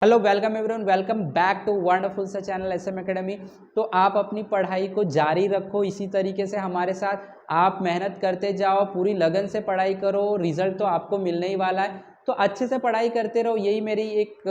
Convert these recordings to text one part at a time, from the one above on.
Hello welcome everyone, welcome back to wonderful सा channel SM academy. तो आप अपनी पढ़ाई को जारी रखो इसी तरीके से हमारे साथ। आप मेहनत करते जाओ, पूरी लगन से पढ़ाई करो, रिजल्ट तो आपको मिलने ही वाला है। तो अच्छे से पढ़ाई करते रहो, यही मेरी एक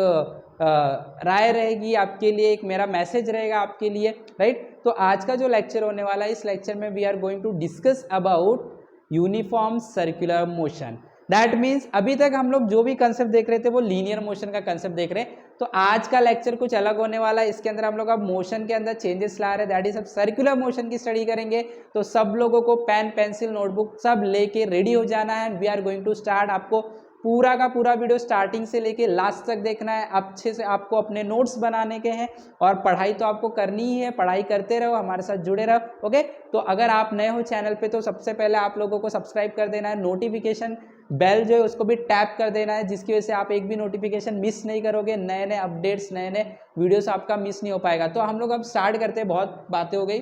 राय रहेगी आपके लिए, एक मेरा मैसेज रहेगा आपके लिए, राइट। तो आज का जो लेक्चर होने वाला है, इस लेक्चर में we are going to discuss about uniform circular motion. That means अभी तक हम लोग जो भी कंसेप्ट देख रहे थे वो लीनियर मोशन का कंसेप्ट देख रहे हैं। तो आज का लेक्चर कुछ अलग होने वाला है। इसके अंदर हम लोग अब मोशन के अंदर चेंजेस ला रहे हैं, दैट इज सब सर्कुलर मोशन की स्टडी करेंगे। तो सब लोगों को पेन पेंसिल नोटबुक सब लेके रेडी हो जाना है। We are going to start. आपको पूरा का पूरा वीडियो स्टार्टिंग से लेके लास्ट तक देखना है। अच्छे से आपको अपने नोट्स बनाने के हैं और पढ़ाई तो आपको करनी ही है। पढ़ाई करते रहो, हमारे साथ जुड़े रहो, ओके। तो अगर आप नए हो चैनल पे तो सबसे पहले आप लोगों को सब्सक्राइब कर देना है, नोटिफिकेशन बेल जो है उसको भी टैप कर देना है, जिसकी वजह से आप एक भी नोटिफिकेशन मिस नहीं करोगे। नए नए अपडेट्स, नए नए वीडियोस आपका मिस नहीं हो पाएगा। तो हम लोग अब स्टार्ट करते हैं, बहुत बातें हो गई।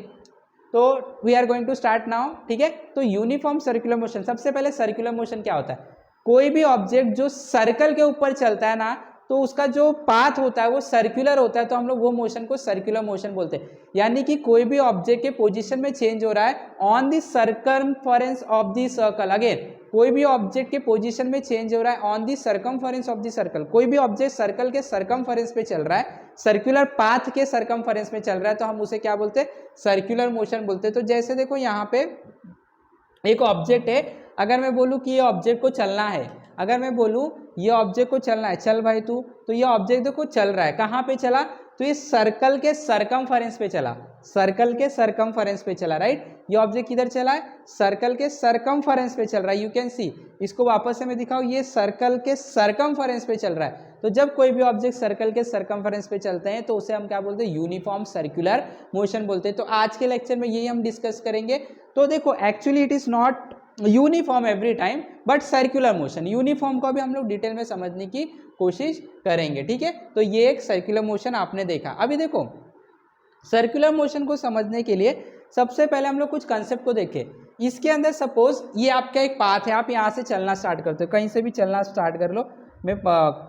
तो we are going to start now, ठीक है। तो यूनिफॉर्म सर्कुलर मोशन, सबसे पहले सर्कुलर मोशन क्या होता है? कोई भी ऑब्जेक्ट जो सर्कल के ऊपर चलता है ना, तो उसका जो पाथ होता है वो सर्कुलर होता है, तो हम लोग वो मोशन को सर्कुलर मोशन बोलते हैं। यानी कि कोई भी ऑब्जेक्ट के पोजीशन में चेंज हो रहा है on the circumference of the circle. Again, कोई भी ऑब्जेक्ट के पोजीशन में चेंज हो रहा है on the circumference of the circle. कोई भी ऑब्जेक्ट सर्कल के सर्कमफरेंस पे चल रहा है, सर्कुलर पाथ के सर्कमफरेंस में चल रहा है, तो हम उसे क्या बोलते हैं? सर्कुलर मोशन बोलते हैं। तो जैसे देखो यहाँ पे एक ऑब्जेक्ट है, अगर मैं बोलूँ कि ये ऑब्जेक्ट को चलना है, अगर मैं बोलूँ ये ऑब्जेक्ट को चलना है, चल भाई तू, तो ये ऑब्जेक्ट देखो चल रहा है। कहाँ पे चला? तो ये सर्कल के सर्कमफरेंस पे चला, सर्कल के सर्कमफरेंस पे चला, राइट। ये ऑब्जेक्ट किधर चला है? सर्कल के सर्कमफरेंस पे चल रहा है। यू कैन सी, इसको वापस से मैं दिखाऊं, ये सर्कल के सर्कमफरेंस पे चल रहा है। तो जब कोई भी ऑब्जेक्ट सर्कल के सर्कमफरेंस पे चलते हैं तो उसे हम क्या बोलते हैं? यूनिफॉर्म सर्कुलर मोशन बोलते हैं। तो आज के लेक्चर में यही हम डिस्कस करेंगे। तो देखो, actually it is not uniform every time but circular motion. Uniform को भी हम लोग डिटेल में समझने की कोशिश करेंगे, ठीक है। तो ये एक सर्कुलर मोशन आपने देखा। अभी देखो, सर्कुलर मोशन को समझने के लिए सबसे पहले हम लोग कुछ कंसेप्ट को देखें। इसके अंदर सपोज ये आपका एक पाथ है, आप यहाँ से चलना स्टार्ट करते हो, कहीं से भी चलना स्टार्ट कर लो। मैं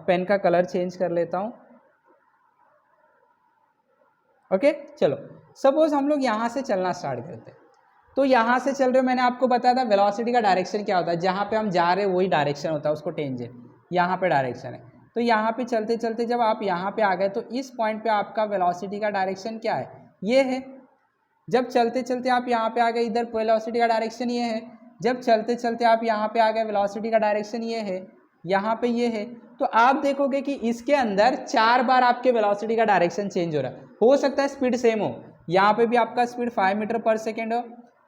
पेन का कलर चेंज कर लेता हूँ, ओके। चलो, सपोज हम लोग यहाँ से चलना स्टार्ट करते हैं। तो यहाँ से चल रहे हो, मैंने आपको बताया था वेलोसिटी का डायरेक्शन क्या होता है, जहाँ पे हम जा रहे हैं वही डायरेक्शन होता है, उसको टेंजेंट, यहाँ पे डायरेक्शन है। तो यहाँ पे चलते चलते जब आप यहाँ पे आ गए तो इस पॉइंट पे आपका वेलोसिटी का डायरेक्शन क्या है? ये है। जब चलते चलते आप यहाँ पे आ गए, इधर वेलोसिटी का डायरेक्शन ये है। जब चलते चलते आप यहाँ पे आ गए, वेलोसिटी का डायरेक्शन ये है, यहाँ पे ये है। तो आप देखोगे कि इसके अंदर 4 बार आपके वेलोसिटी का डायरेक्शन चेंज हो रहा है। हो सकता है स्पीड सेम हो, यहाँ पे भी आपका स्पीड 5 मीटर पर सेकेंड हो,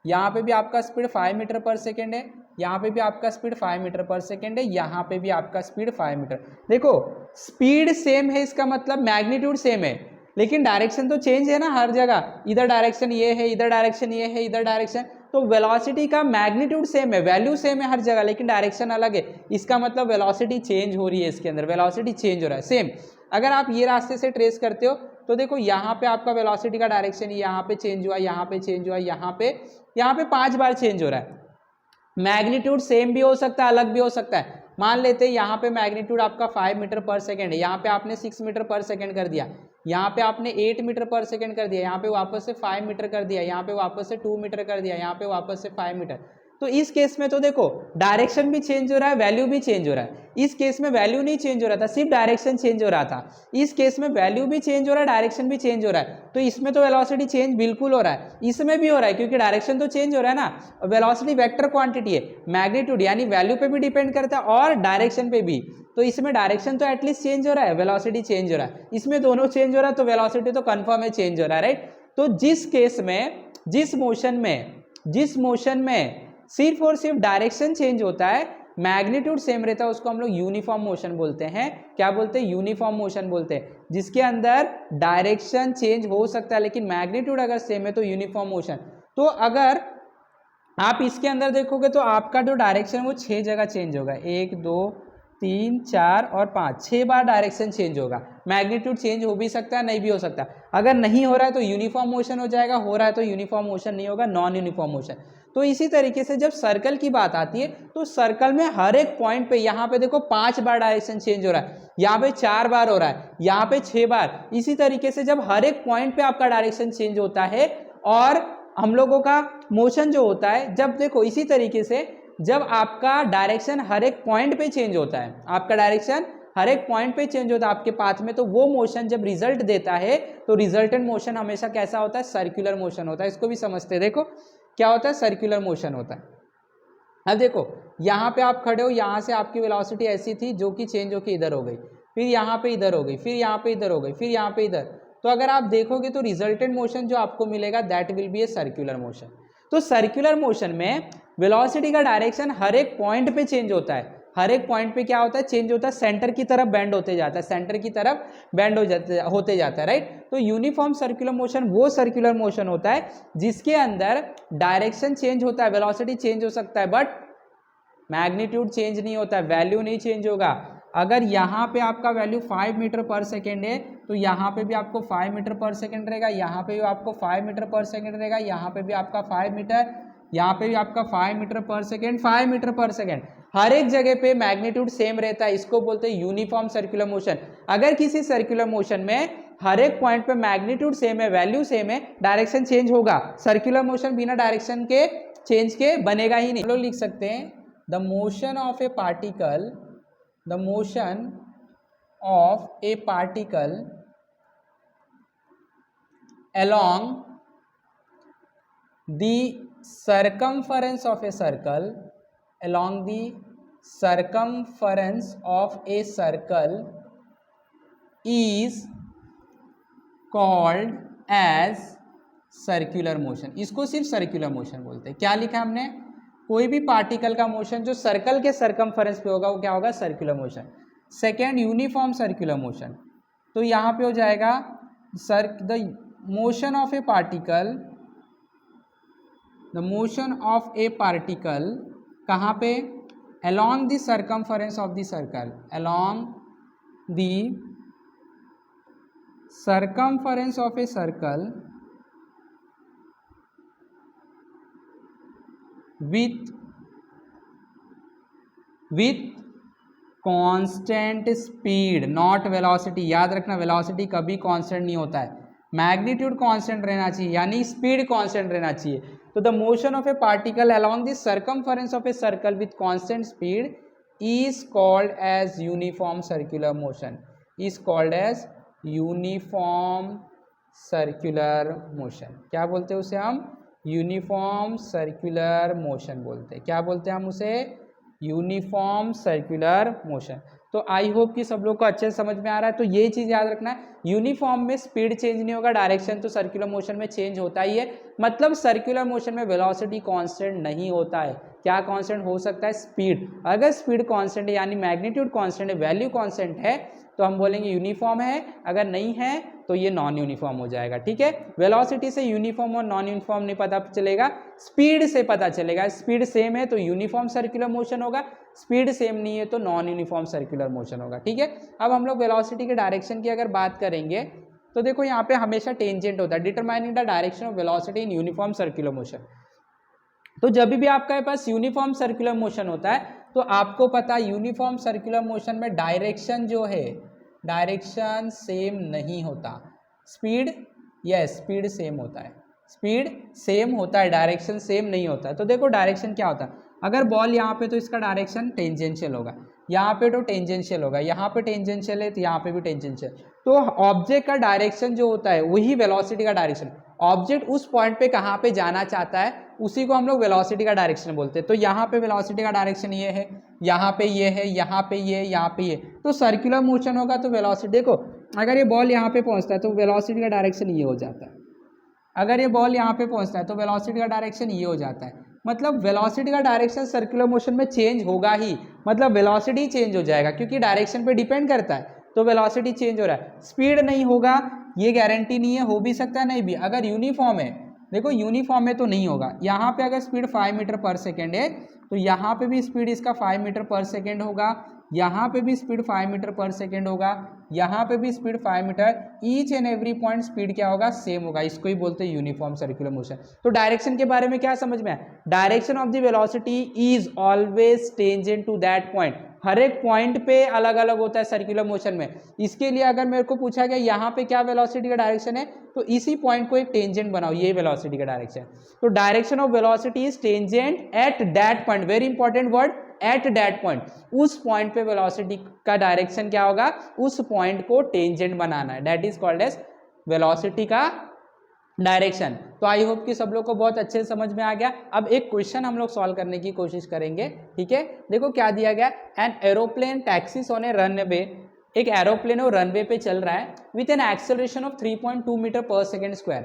यहाँ पे भी आपका स्पीड 5 मीटर पर सेकेंड है, यहाँ पे भी आपका स्पीड 5 मीटर पर सेकेंड है, यहाँ पे भी आपका स्पीड 5 मीटर। देखो, स्पीड सेम है, इसका मतलब मैग्नीट्यूड सेम है, लेकिन डायरेक्शन तो चेंज है ना हर जगह। इधर डायरेक्शन ये है, इधर डायरेक्शन ये है, इधर डायरेक्शन। तो वेलोसिटी का मैग्नीट्यूड सेम है, वैल्यू सेम है हर जगह, लेकिन डायरेक्शन अलग है। इसका मतलब वेलोसिटी चेंज हो रही है, इसके अंदर वेलोसिटी चेंज हो रहा है सेम। अगर आप ये रास्ते से ट्रेस करते हो तो देखो, यहाँ पे आपका वेलोसिटी का डायरेक्शन यहाँ पे चेंज हुआ, यहाँ पे चेंज हुआ, यहाँ पे 5 बार चेंज हो रहा है। मैग्नीट्यूड सेम भी हो सकता है, अलग भी हो सकता है। मान लेते हैं यहाँ पे मैग्नीट्यूड आपका 5 मीटर पर सेकेंड है, यहाँ पे आपने 6 मीटर पर सेकेंड कर दिया, यहाँ पे आपने 8 मीटर पर सेकेंड कर दिया, यहाँ पे वापस से 5 मीटर कर दिया, यहाँ पे वापस से 2 मीटर कर दिया, यहाँ पे वापस से 5 मीटर। तो इस केस में तो देखो, डायरेक्शन भी चेंज हो रहा है, वैल्यू भी चेंज हो रहा है। इस केस में वैल्यू नहीं चेंज हो रहा था, सिर्फ डायरेक्शन चेंज हो रहा था। इस केस में वैल्यू भी चेंज हो रहा है, डायरेक्शन भी चेंज हो रहा है। तो इसमें तो वेलोसिटी चेंज बिल्कुल हो रहा है, इसमें भी हो रहा है, क्योंकि डायरेक्शन तो चेंज हो रहा है ना। वेलोसिटी वेक्टर क्वांटिटी है, मैग्नीट्यूड यानी वैल्यू पे भी डिपेंड करता है और डायरेक्शन पे भी। तो इसमें डायरेक्शन तो एटलीस्ट चेंज हो रहा है, वेलोसिटी चेंज हो रहा है। इसमें दोनों चेंज हो रहा है, तो वेलोसिटी तो कंफर्म है चेंज हो रहा है, राइट। तो जिस केस में, जिस मोशन में सिर्फ और सिर्फ डायरेक्शन चेंज होता है, मैग्नीट्यूड सेम रहता है, उसको हम लोग यूनिफॉर्म मोशन बोलते हैं। क्या बोलते हैं? यूनिफॉर्म मोशन बोलते हैं। जिसके अंदर डायरेक्शन चेंज हो सकता है लेकिन मैग्नीट्यूड अगर सेम है तो यूनिफॉर्म मोशन। तो अगर आप इसके अंदर देखोगे तो आपका जो डायरेक्शन वो 6 जगह चेंज होगा, 1 2 3 4 और 5, 6 बार डायरेक्शन चेंज होगा। मैग्नीट्यूड चेंज हो भी सकता है, नहीं भी हो सकता। अगर नहीं हो रहा है तो यूनिफॉर्म मोशन हो जाएगा, हो रहा है तो यूनिफॉर्म मोशन नहीं होगा, नॉन यूनिफॉर्म मोशन। तो इसी तरीके से जब सर्कल की बात आती है तो सर्कल में हर एक पॉइंट पे, यहाँ पे देखो 5 बार डायरेक्शन चेंज हो रहा है, यहाँ पे 4 बार हो रहा है, यहाँ पे 6 बार। इसी तरीके से जब हर एक पॉइंट पे आपका डायरेक्शन चेंज होता है और हम लोगों का मोशन जो होता है, जब देखो इसी तरीके से जब आपका डायरेक्शन हर एक पॉइंट पे चेंज होता है, आपका डायरेक्शन हर एक पॉइंट पे चेंज होता है आपके पाथ में, तो वो मोशन जब रिजल्ट देता है तो रिजल्टेंट मोशन हमेशा कैसा होता है, सर्कुलर मोशन होता है। इसको भी समझते हैं, देखो क्या होता है, सर्कुलर मोशन होता है। अब देखो यहाँ पे आप खड़े हो, यहाँ से आपकी वेलोसिटी ऐसी थी जो कि चेंज होकर इधर हो गई, फिर यहाँ पे इधर हो गई, फिर यहाँ पे इधर हो गई, फिर यहाँ पे इधर। तो अगर आप देखोगे तो रिजल्टेंट मोशन जो आपको मिलेगा that will be a circular motion. तो सर्कुलर मोशन में वेलोसिटी का डायरेक्शन हर एक पॉइंट पे चेंज होता है, हर एक पॉइंट पे क्या होता है, चेंज होता है, सेंटर की तरफ बेंड होते जाता है, सेंटर की तरफ बेंड होते जाता है, राइट। तो यूनिफॉर्म सर्कुलर मोशन वो सर्कुलर मोशन होता है जिसके अंदर डायरेक्शन चेंज होता है, वेलोसिटी चेंज हो सकता है बट मैग्नीट्यूड चेंज नहीं होता है, वैल्यू नहीं चेंज होगा। अगर यहाँ पे आपका वैल्यू 5 मीटर पर सेकेंड है तो यहाँ पे भी आपको 5 मीटर पर सेकेंड रहेगा, यहाँ पे भी आपको 5 मीटर पर सेकेंड रहेगा, यहाँ पे भी आपका 5 मीटर, यहाँ पे भी आपका 5 metre per second, 5 metre per second, हर एक जगह पे मैग्नीट्यूड सेम रहता है। इसको बोलते हैं यूनिफॉर्म सर्कुलर मोशन। अगर किसी सर्कुलर मोशन में हर एक पॉइंट पे मैग्नीट्यूड सेम है, वैल्यू सेम है, डायरेक्शन चेंज होगा, सर्कुलर मोशन बिना डायरेक्शन के चेंज के बनेगा ही नहीं। हम लोग लिख सकते हैं the motion of a particle, the motion of a particle along the circumference of a circle, along the circumference of a circle is called as circular motion। इसको सिर्फ सर्कुलर मोशन बोलते हैं। क्या लिखा हमने, कोई भी पार्टिकल का मोशन जो सर्कल के सरकमफेरेंस पे होगा वो क्या होगा, circular motion. Second uniform circular motion, तो यहाँ पे हो जाएगा the motion of a particle, the motion of a particle कहाँ पे, along the circumference of the circle, along the circumference of a circle with constant speed not velocity. याद रखना velocity कभी कांस्टेंट नहीं होता है, मैग्नीट्यूड कांस्टेंट रहना चाहिए, यानी स्पीड कांस्टेंट रहना चाहिए। तो the motion of a particle along the circumference of a circle with constant speed is called as uniform circular motion, is called as uniform circular motion. क्या बोलते हैं उसे हम, यूनिफॉर्म सर्कुलर मोशन बोलते हैं। क्या बोलते हैं हम उसे, यूनिफॉर्म सर्कुलर मोशन। तो आई होप कि सब लोग को अच्छे से समझ में आ रहा है। तो ये चीज़ याद रखना है, यूनिफॉर्म में स्पीड चेंज नहीं होगा, डायरेक्शन तो सर्कुलर मोशन में चेंज होता ही है। मतलब सर्कुलर मोशन में वेलोसिटी कांस्टेंट नहीं होता है। क्या कांस्टेंट हो सकता है, स्पीड। अगर स्पीड कांस्टेंट है यानी मैग्नीट्यूड कांस्टेंट है, वैल्यू कांस्टेंट है तो हम बोलेंगे यूनिफॉर्म है, अगर नहीं है तो ये नॉन यूनिफॉर्म हो जाएगा। ठीक है, वेलोसिटी से यूनिफॉर्म और नॉन यूनिफॉर्म नहीं पता चलेगा, स्पीड से पता चलेगा। स्पीड सेम है तो यूनिफॉर्म सर्कुलर मोशन होगा, स्पीड सेम नहीं है तो नॉन यूनिफॉर्म सर्कुलर मोशन होगा। ठीक है, अब हम लोग वेलोसिटी के डायरेक्शन की अगर बात करेंगे तो देखो यहाँ पे हमेशा टेंजेंट होता है, determining the direction of velocity in uniform circular motion. तो जब भी आपके पास यूनिफॉर्म सर्कुलर मोशन होता है तो आपको पता है यूनिफॉर्म सर्कुलर मोशन में डायरेक्शन जो है, डायरेक्शन सेम नहीं होता। स्पीड, यस स्पीड सेम होता है, स्पीड सेम होता है, डायरेक्शन सेम नहीं होता है। तो देखो डायरेक्शन क्या होता है, अगर बॉल यहाँ पे तो इसका डायरेक्शन टेंजेंशियल होगा, यहाँ पे तो टेंजेंशियल होगा, यहाँ पे टेंजेंशियल है तो यहाँ पे भी टेंजेंशियल। तो ऑब्जेक्ट का डायरेक्शन जो होता है वही वेलोसिटी का डायरेक्शन। ऑब्जेक्ट उस पॉइंट पे कहाँ पे जाना चाहता है उसी को हम लोग वेलोसिटी का डायरेक्शन बोलते हैं। तो यहाँ पे वेलोसिटी का डायरेक्शन ये है, यहाँ पे ये है, यहाँ पे ये, यहाँ पे ये। तो सर्कुलर मोशन होगा तो वेलोसिटी, देखो अगर ये बॉल यहाँ पे पहुँचता है तो वेलोसिटी का डायरेक्शन ये हो जाता है, अगर ये बॉल यहाँ पे पहुँचता है तो वेलोसिटी का डायरेक्शन ये हो जाता है। मतलब वेलोसिटी का डायरेक्शन सर्कुलर मोशन में चेंज होगा ही, मतलब वेलोसिटी चेंज हो जाएगा क्योंकि डायरेक्शन पे डिपेंड करता है, तो वेलोसिटी चेंज हो रहा है। स्पीड नहीं होगा ये गारंटी नहीं है, हो भी सकता है नहीं भी। अगर यूनिफॉर्म है, देखो यूनिफॉर्म है तो नहीं होगा। यहाँ पे अगर स्पीड 5 मीटर पर सेकेंड है तो यहाँ पे भी स्पीड इसका 5 मीटर पर सेकेंड होगा, यहाँ पे भी स्पीड 5 मीटर पर सेकेंड होगा, यहाँ पे भी speed 5 meter, each end every point speed क्या होगा, सेम होगा। इसको ही बोलते हैं यूनिफॉर्म सर्कुलर मोशन। तो डायरेक्शन के बारे में क्या समझ में आया, direction of the velocity is always tangent to that point. हर एक पॉइंट पे अलग अलग होता है सर्कुलर मोशन में। इसके लिए अगर मेरे को पूछा गया यहाँ पे क्या वेलोसिटी का डायरेक्शन है, तो इसी पॉइंट को एक टेंजेंट बनाओ, ये वेलोसिटी का डायरेक्शन। तो direction of velocity is tangent at that point, very important word, at that point. उस पॉइंट पे वेलोसिटी का डायरेक्शन क्या होगा, उस पॉइंट को टेंजेंट बनाना है, that is called as velocity का डायरेक्शन। तो आई होप कि सब लोग को बहुत अच्छे से समझ में आ गया। अब एक क्वेश्चन हम लोग सॉल्व करने की कोशिश करेंगे, ठीक है। देखो क्या दिया गया, an aeroplane taxies on a runway, एक एरोप्लेन है वो रनवे पे चल रहा है with an acceleration of 3.2 metre per second square.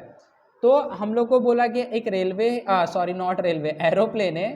तो हम लोग को बोला कि एक railway sorry not railway, aeroplane है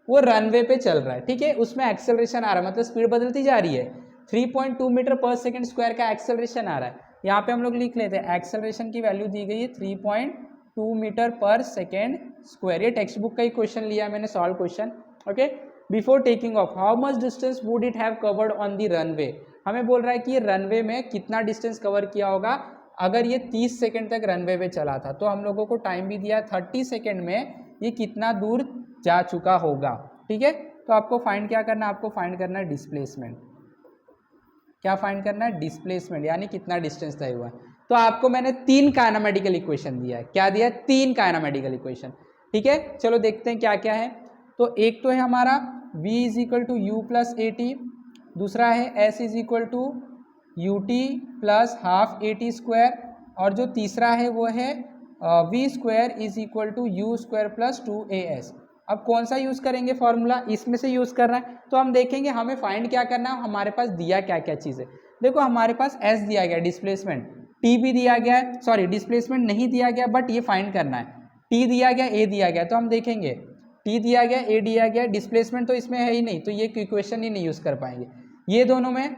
वो रनवे पे चल रहा है, ठीक है, उसमें एक्सेलरेशन आ रहा है, मतलब स्पीड बदलती जा रही है, 3.2 मीटर पर सेकेंड स्क्वायर का एक्सेलरेशन आ रहा है। यहाँ पे हम लोग लिख लेते हैं एक्सेलरेशन की वैल्यू दी गई है 3.2 मीटर पर सेकेंड स्क्वायर। ये टेक्स्ट बुक का ही क्वेश्चन लिया मैंने, solve question, okay. Before taking of how much distance would it have covered on the runway, हमें बोल रहा है कि ये रनवे में कितना डिस्टेंस कवर किया होगा अगर ये 30 सेकेंड तक रनवे पे चला था। तो हम लोगों को टाइम भी दिया 30 सेकेंड में ये कितना दूर जा चुका होगा, ठीक है। तो आपको फाइंड क्या करना है, आपको फाइंड करना है डिस्प्लेसमेंट। क्या फाइंड करना है, डिस्प्लेसमेंट, यानी कितना डिस्टेंस तय हुआ है। तो आपको मैंने 3 काइनेमेटिकल इक्वेशन दिया है, क्या दिया है, 3 काइनेमेटिकल इक्वेशन, ठीक है। चलो देखते हैं क्या क्या है। तो एक तो है हमारा v is equal to u plus a t, दूसरा है s is equal to u t plus half a t square, और जो तीसरा है वो है v square is equal to u square plus 2as। अब कौन सा यूज़ करेंगे फॉर्मूला, इसमें से यूज़ करना है। तो हम देखेंगे हमें फाइंड क्या करना है, हमारे पास दिया क्या क्या चीज़ें। देखो हमारे पास s दिया गया डिस्प्लेसमेंट, t भी दिया गया है, सॉरी डिस्प्लेसमेंट नहीं दिया गया बट ये फाइंड करना है, t दिया गया, a दिया गया। तो हम देखेंगे t दिया गया, a दिया गया, डिस्प्लेसमेंट तो इसमें है ही नहीं, तो ये इक्वेशन ही नहीं यूज़ कर पाएंगे। ये दोनों में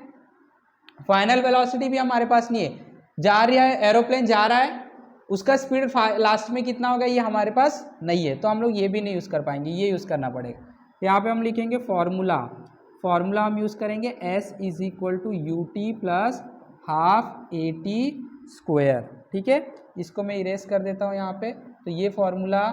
फाइनल वेलोसिटी भी हमारे पास नहीं है, जा रहा है एरोप्लेन जा रहा है, उसका स्पीड लास्ट में कितना होगा ये हमारे पास नहीं है, तो हम लोग ये भी नहीं यूज़ कर पाएंगे, ये यूज़ करना पड़ेगा। यहाँ पे हम लिखेंगे फॉर्मूला, फॉर्मूला हम यूज़ करेंगे s is equal to u t plus half a t square, ठीक है। इसको मैं इरेज कर देता हूँ यहाँ पे, तो ये फॉर्मूला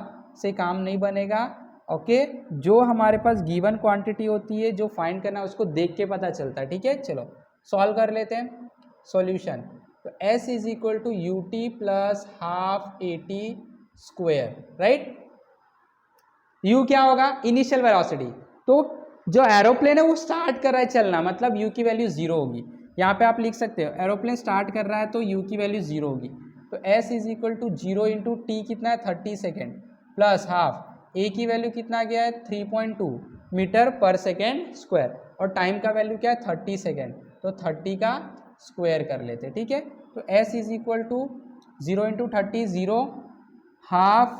से काम नहीं बनेगा, ओके। जो हमारे पास गिवन क्वांटिटी होती है, जो फाइंड करना है उसको देख के पता चलता है, ठीक है। चलो सॉल्व कर लेते हैं सॉल्यूशन। तो s is equal to u t plus half a t square, right. u क्या होगा, इनिशियल वेलोसिटी। तो जो एरोप्लेन है वो स्टार्ट कर रहा है चलना, मतलब u की वैल्यू 0 होगी। यहाँ पे आप लिख सकते हो एरोप्लेन स्टार्ट कर रहा है तो u की वैल्यू 0 होगी। तो s is equal to 0 into t कितना है 30 सेकेंड प्लस हाफ a की वैल्यू कितना आ गया है 3.2 मीटर पर सेकेंड स्क्वायर, और टाइम का वैल्यू क्या है 30 सेकेंड, तो 30 का स्क्वायर कर लेते, ठीक है। तो s is equal to 0 into 30 0, half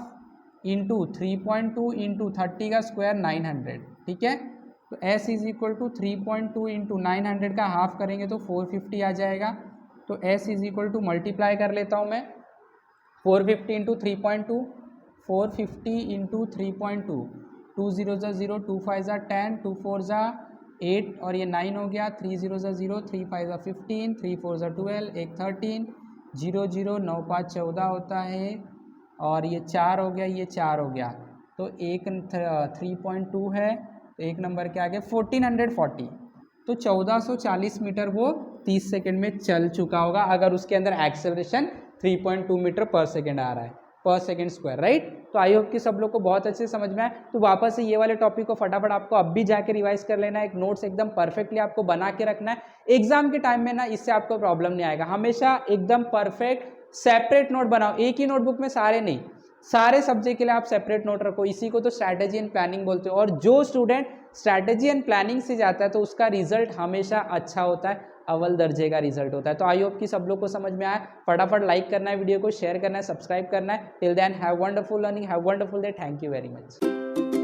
into 3.2 into 30 का स्क्वायर 900, ठीक है। तो s is equal to 3.2 into 900 का हाफ करेंगे तो 450 आ जाएगा। तो s is equal to multiply कर लेता हूँ मैं, 450 इंटू 3.2, 450 इंटू 3.2, 2 0 0, 2 5 10, 2 4 8 और ये 9 हो गया, 3 0 0, 3 5 15, 3 4 12, एक 13, 0 0 9 5 14 होता है, और ये 4 हो गया, ये 4 हो गया, तो एक 3.2 है, तो एक नंबर क्या आ गया 1440। तो 1440 मीटर वो 30 सेकेंड में चल चुका होगा, अगर उसके अंदर एक्सेलरेशन 3.2 मीटर पर सेकेंड आ रहा है, पर सेकेंड स्क्वायर, राइट। तो आई होप कि सब लोग को बहुत अच्छे से समझ में आए। तो वापस से ये वाले टॉपिक को फटाफट आपको अब भी जाके रिवाइज कर लेना है, एक नोट्स एकदम परफेक्टली आपको बना के रखना है। एग्जाम के टाइम में ना इससे आपको प्रॉब्लम नहीं आएगा, हमेशा एकदम परफेक्ट सेपरेट नोट बनाओ, एक ही नोटबुक में सारे नहीं, सारे सब्जेक्ट के लिए आप सेपरेट नोट रखो, इसी को तो स्ट्रैटेजी एंड प्लानिंग बोलते हो। और जो स्टूडेंट स्ट्रैटेजी एंड प्लानिंग से जाता है तो उसका रिजल्ट हमेशा अच्छा होता है, अव्वल दर्जे का रिजल्ट होता है। तो आई होप कि सब लोग को समझ में आया। फटाफट लाइक करना है, वीडियो को शेयर करना है, सब्सक्राइब करना है। Till then have wonderful learning, have wonderful day, thank you very much.